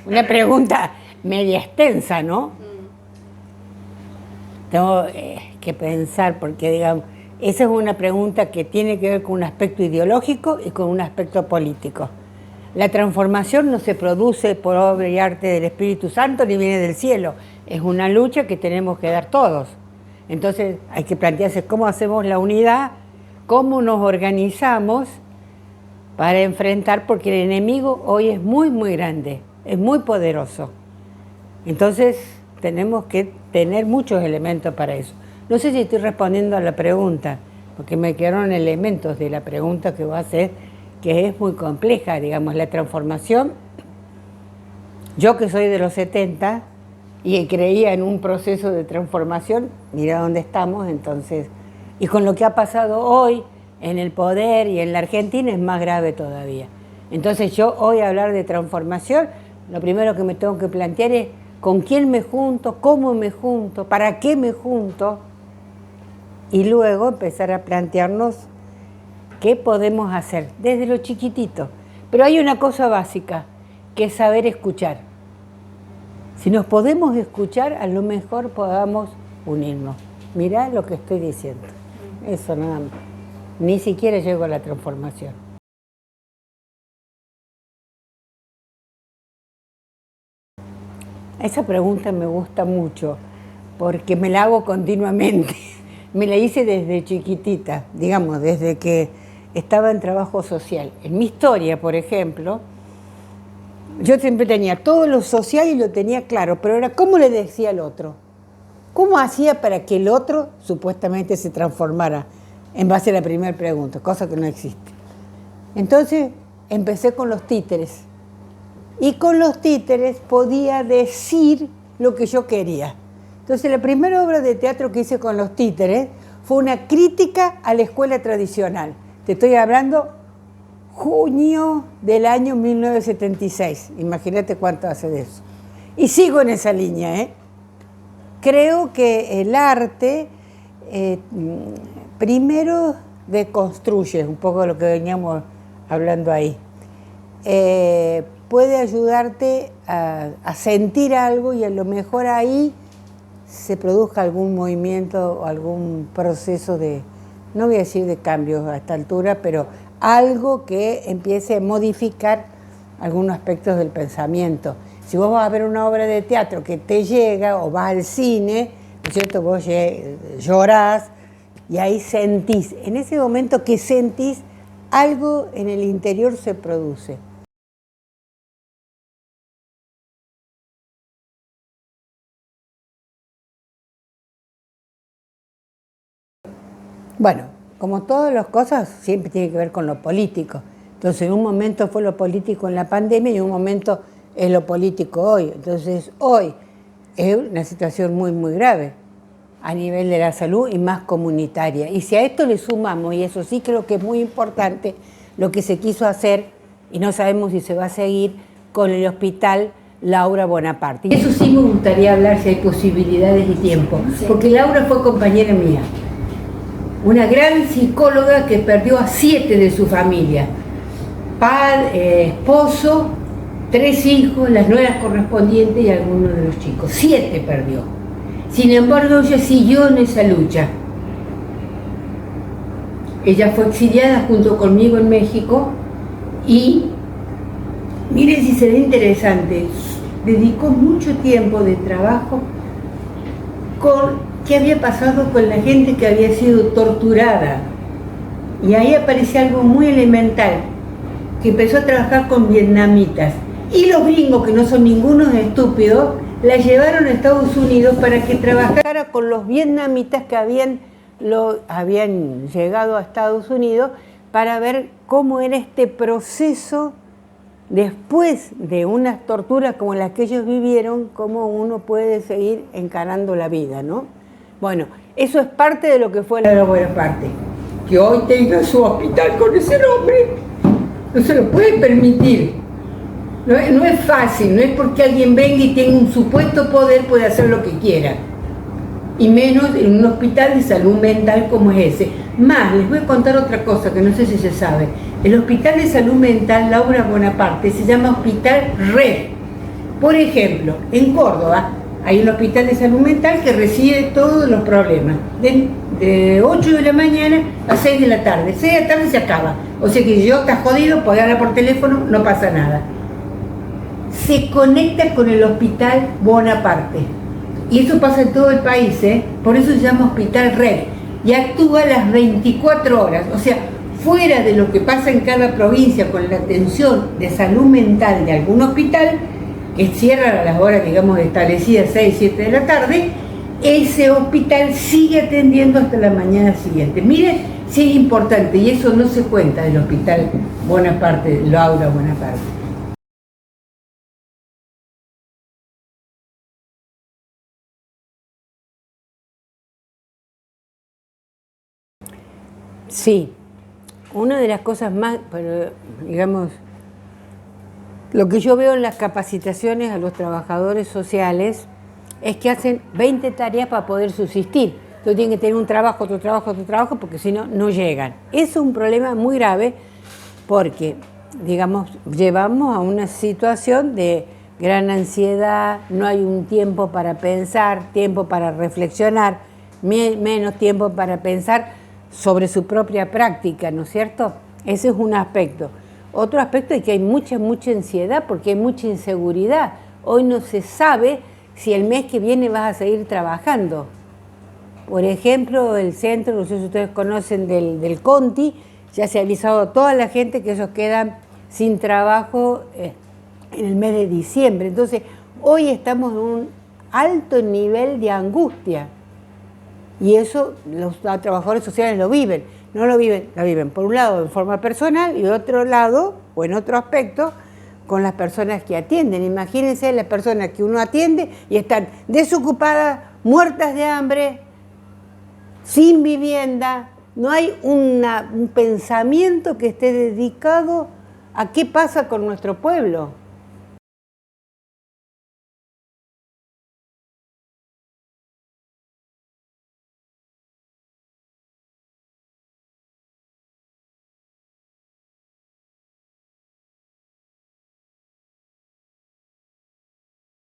Una pregunta media extensa, ¿no? Tengo que pensar, porque digamos, esa es una pregunta que tiene que ver con un aspecto ideológico y con un aspecto político. La transformación no se produce por obra y arte del Espíritu Santo ni viene del cielo. Es una lucha que tenemos que dar todos. Entonces hay que plantearse cómo hacemos la unidad, cómo nos organizamos para enfrentar, porque el enemigo hoy es muy, muy grande, es muy poderoso. Entonces tenemos que tener muchos elementos para eso. No sé si estoy respondiendo a la pregunta, porque me quedaron elementos de la pregunta que voy a hacer, que es muy compleja, digamos, la transformación. Yo que soy de los 70 y creía en un proceso de transformación, mira dónde estamos, entonces, y con lo que ha pasado hoy en el poder y en la Argentina es más grave todavía. Entonces yo hoy hablar de transformación, lo primero que me tengo que plantear es con quién me junto, cómo me junto, para qué me junto, y luego empezar a plantearnos qué podemos hacer desde lo chiquitito. Pero hay una cosa básica, que es saber escuchar. Si nos podemos escuchar, a lo mejor podamos unirnos. Mirá lo que estoy diciendo. Eso nada más. Ni siquiera llego a la transformación. Esa pregunta me gusta mucho, porque me la hago continuamente. Me la hice desde chiquitita, digamos, desde que estaba en trabajo social. En mi historia, por ejemplo, yo siempre tenía todo lo social y lo tenía claro, pero era cómo le decía al otro. ¿Cómo hacía para que el otro supuestamente se transformara en base a la primera pregunta? Cosa que no existe. Entonces empecé con los títeres. Y con los títeres podía decir lo que yo quería. Entonces la primera obra de teatro que hice con los títeres fue una crítica a la escuela tradicional. Te estoy hablando junio del año 1976. Imagínate cuánto hace de eso. Y sigo en esa línea, ¿eh? Creo que el arte primero deconstruye, un poco lo que veníamos hablando ahí. Puede ayudarte a sentir algo y a lo mejor ahí se produzca algún movimiento o algún proceso de, no voy a decir de cambios a esta altura, pero algo que empiece a modificar algunos aspectos del pensamiento. Si vos vas a ver una obra de teatro que te llega o vas al cine, ¿no es cierto? Vos llorás y ahí sentís, en ese momento que sentís, algo en el interior se produce. Bueno, como todas las cosas, siempre tiene que ver con lo político. Entonces, en un momento fue lo político en la pandemia y en un momento es lo político hoy. Entonces, hoy es una situación muy, muy grave a nivel de la salud y más comunitaria. Y si a esto le sumamos, y eso sí creo que es muy importante, lo que se quiso hacer, y no sabemos si se va a seguir, con el hospital Laura Bonaparte. Y eso sí me gustaría hablar si hay posibilidades y tiempo, porque Laura fue compañera mía. Una gran psicóloga que perdió a 7 de su familia. Padre, esposo, 3 hijos, las nueras correspondientes y algunos de los chicos. 7 perdió. Sin embargo, ella siguió en esa lucha. Ella fue exiliada junto conmigo en México y, miren si será interesante, dedicó mucho tiempo de trabajo con qué había pasado con la gente que había sido torturada. Y ahí aparece algo muy elemental, que empezó a trabajar con vietnamitas. Y los gringos, que no son ningunos estúpidos, la llevaron a Estados Unidos para que trabajara con los vietnamitas que habían llegado a Estados Unidos para ver cómo era este proceso después de unas torturas como las que ellos vivieron, cómo uno puede seguir encarando la vida, ¿no? Bueno, eso es parte de lo que fue la Bonaparte. Que hoy tenga su hospital con ese nombre, no se lo puede permitir. No es fácil, no es porque alguien venga y tenga un supuesto poder puede hacer lo que quiera. Y menos en un hospital de salud mental como es ese, Más, les voy a contar otra cosa que no sé si se sabe. El Hospital de Salud Mental Laura Bonaparte se llama Hospital Red. Por ejemplo, en Córdoba hay un hospital de salud mental que recibe todos los problemas. De 8 de la mañana a 6 de la tarde. 6 de la tarde se acaba. O sea que si yo estás jodido, podés hablar por teléfono, no pasa nada. Se conecta con el Hospital Bonaparte. Y eso pasa en todo el país, ¿eh? Por eso se llama Hospital Red. Y actúa las 24 horas. O sea, fuera de lo que pasa en cada provincia con la atención de salud mental de algún hospital, que cierran a las horas, digamos, establecidas 6, 7 de la tarde, ese hospital sigue atendiendo hasta la mañana siguiente. Miren si es importante, y eso no se cuenta del Hospital Bonaparte, Laura Bonaparte. Sí, una de las cosas más, pero, digamos, lo que yo veo en las capacitaciones a los trabajadores sociales es que hacen 20 tareas para poder subsistir. Entonces tienen que tener un trabajo, otro trabajo, otro trabajo, porque si no, no llegan. Eso es un problema muy grave porque, digamos, llevamos a una situación de gran ansiedad, no hay un tiempo para pensar, tiempo para reflexionar, menos tiempo para pensar sobre su propia práctica, ¿no es cierto? Ese es un aspecto. Otro aspecto es que hay mucha ansiedad porque hay mucha inseguridad. Hoy no se sabe si el mes que viene vas a seguir trabajando. Por ejemplo, el centro, no sé si ustedes conocen del Conti, ya se ha avisado a toda la gente que ellos quedan sin trabajo en el mes de diciembre. Entonces, hoy estamos en un alto nivel de angustia. Y eso los trabajadores sociales lo viven. No lo viven por un lado en forma personal y de otro lado, o en otro aspecto, con las personas que atienden. Imagínense las personas que uno atiende y están desocupadas, muertas de hambre, sin vivienda. No hay un pensamiento que esté dedicado a qué pasa con nuestro pueblo.